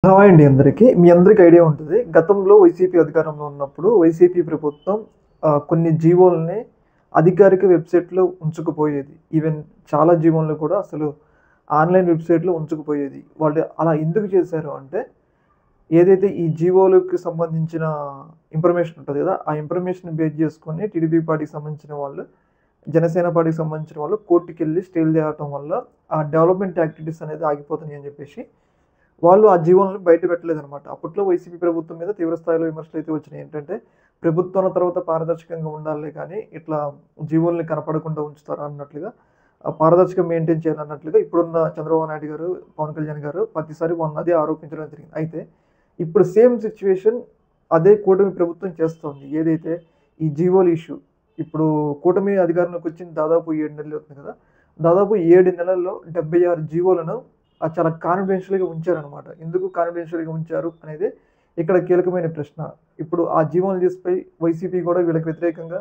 Hi అండి అందరికీ. మీ అందరికి ఐడియా ఉంటది. గతంలో వైసీపీ అధికారంలో ఉన్నప్పుడు వైసీపీ ప్రభుత్వం కొన్ని జీవోల్ని అధికారిక వెబ్‌సైట్‌లో ఉంచకపోయేది. ఈవెన్ చాలా జీవోలను కూడా అసలు ఆన్‌లైన్ వెబ్‌సైట్‌లో ఉంచకపోయేది. వాళ్ళు అలా ఎందుకు చేశారు అంటే, ఏదైతే ఈ జీవోలకి సంబంధించిన ఇన్ఫర్మేషన్ ఉంటది కదా! ఆ ఇన్ఫర్మేషన్ బేస్ చేసుకొని టీడీపీ పార్టీకి సంబంధించిన వాళ్ళు, జనసేన పార్టీకి సంబంధించిన వాళ్ళు కోర్ట్‌కెళ్ళి స్టేలు తేవటం వల్ల ఆ డెవలప్‌మెంట్ యాక్టివిటీస్ అనేది ఆగిపోతున్నాయి అని చెప్పేసి వాళ్ళు ఆ జీవోలను బయట పెట్టలేదనమాట. అప్పట్లో వైసీపీ ప్రభుత్వం మీద తీవ్ర స్థాయిలో విమర్శలైతే వచ్చినాయి. ఏంటంటే, ప్రభుత్వం తర్వాత పారదర్శకంగా ఉండాలే కానీ, ఇట్లా జీవోల్ని కనపడకుండా ఉంచుతారా అన్నట్లుగా, పారదర్శకం మెయింటైన్ చేయాలన్నట్లుగా ఇప్పుడున్న చంద్రబాబు నాయుడు గారు, పవన్ కళ్యాణ్ గారు ప్రతిసారి అదే ఆరోపించడం జరిగింది. అయితే ఇప్పుడు సేమ్ సిట్యుయేషన్ అదే కూటమి ప్రభుత్వం చేస్తోంది. ఏదైతే ఈ జీవోల ఇష్యూ ఇప్పుడు కూటమి అధికారంలోకి వచ్చిన దాదాపు 7 నెలలు అవుతుంది కదా! దాదాపు 7 నెలల్లో 76 జీవోలను చాలా కాన్ఫిడెన్షియల్‌గా ఉంచారనమాట. ఎందుకు కాన్ఫిడెన్షియల్‌గా ఉంచారు అనేది ఇక్కడ కీలకమైన ప్రశ్న. ఇప్పుడు ఆ జీవోలను తీసుకుపోయి వైసీపీ కూడా వీళ్ళకి వ్యతిరేకంగా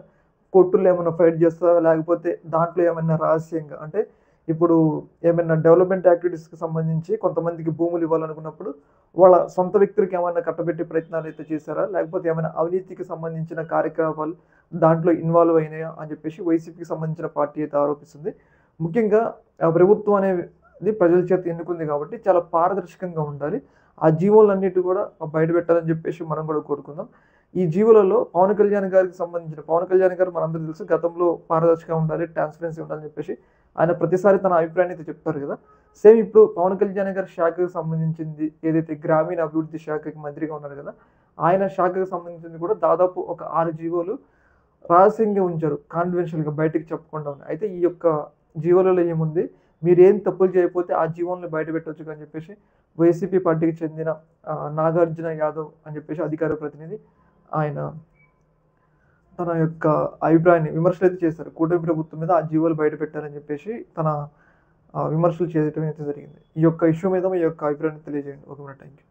కోర్టుల్లో ఏమన్నా ఫైట్ చేస్తదా? లేకపోతే దాంట్లో ఏమన్నా రహస్యంగా అంటే ఇప్పుడు ఏమైనా డెవలప్‌మెంట్ యాక్టివిటీస్‌కి సంబంధించి కొంతమందికి భూములు ఇవ్వాలనుకున్నప్పుడు వాళ్ళ సొంత వ్యక్తులకి ఏమన్నా కట్టబెట్టే ప్రయత్నాలైతే చేశారా? లేకపోతే ఏమైనా అవినీతికి సంబంధించిన కార్యకలాపాలు దాంట్లో ఇన్వాల్వ్ అయినాయా? అని చెప్పేసి వైసీపీకి సంబంధించిన పార్టీ అయితే ఆరోపిస్తుంది. ముఖ్యంగా ప్రభుత్వం అనేది ప్రజల చేత ఎన్నుకుంది కాబట్టి చాలా పారదర్శకంగా ఉండాలి. ఆ జీవోలన్నిటి కూడా బయట పెట్టాలని చెప్పేసి మనం కూడా కోరుకుందాం. ఈ జీవోలలో పవన్ కళ్యాణ్ గారు మనందరికీ తెలుసు గతంలో పారదర్శకంగా ఉండాలి, ట్రాన్స్‌పరెన్సీ ఉండాలని చెప్పేసి ఆయన ప్రతిసారి తన అభిప్రాయాన్ని అయితే చెప్తారు కదా! సేమ్ ఇప్పుడు పవన్ కళ్యాణ్ గారి శాఖకు సంబంధించింది ఏదైతే గ్రామీణ అభివృద్ధి శాఖకి మంత్రిగా ఉన్నారు కదా! ఆయన శాఖకు సంబంధించింది కూడా దాదాపు ఒక 6 జీవోలు రహస్యంగా ఉంచారు. కాన్ఫిడెన్షియల్‌గా బయటికి చెప్పకుండా ఉన్నాయి. అయితే ఈ యొక్క జీవోలలో ఏముంది? మీరేం తప్పులు చేయకపోతే ఆ జీవోలను బయట పెట్టొచ్చు అని చెప్పేసి వైసీపీ పార్టీకి చెందిన నాగార్జున యాదవ్ అని చెప్పేసి అధికార ప్రతినిధి ఆయన తన యొక్క అభిప్రాయాన్ని విమర్శలైతే చేశారు. కూటమి ప్రభుత్వం మీద ఆ జీవోలు బయట పెట్టారని చెప్పేసి తన విమర్శలు చేయటం అయితే జరిగింది. ఈ యొక్క ఇష్యూ మీద మీ యొక్క అభిప్రాయాన్ని తెలియజేయండి. ఓకే. Thank you.